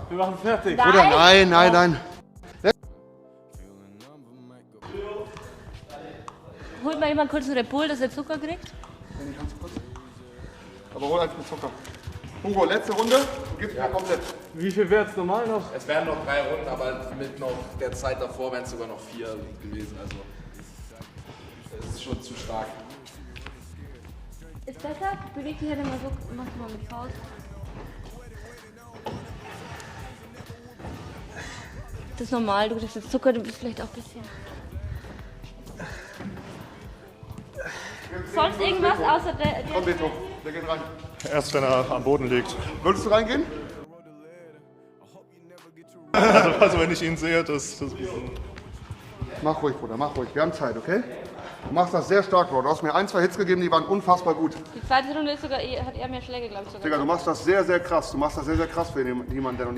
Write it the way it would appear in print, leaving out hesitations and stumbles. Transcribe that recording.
Wir machen fertig. Nein. Bruder, nein, nein, nein. Holt mal jemand kurz einen Red Bull, dass er Zucker kriegt? Ganz kurz. Aber hol eins mit Zucker. Hugo, letzte Runde. Du gibst mir komplett. Wie viel wäre es normal noch? Es wären noch 3 Runden, aber mit noch der Zeit davor wären es sogar noch 4 gewesen. Also es ist schon zu stark. Ist besser? Beweg die Hände mal so, mach mal mit Faust. Das ist normal, du kriegst jetzt Zucker, du bist vielleicht auch ein bisschen. Sonst irgendwas außer der. Komm, Beto, der geht rein. Erst wenn er am Boden liegt. Würdest du reingehen? Also wenn ich ihn sehe, das Mach ruhig, Bruder, mach ruhig. Wir haben Zeit, okay? Du machst das sehr stark, Bro. Du hast mir 1, 2 Hits gegeben, die waren unfassbar gut. Die zweite Runde ist sogar, hat er mehr Schläge, glaube ich, sogar. Digga, du machst das sehr, sehr krass. Du machst das sehr, sehr krass für jemanden, der noch nie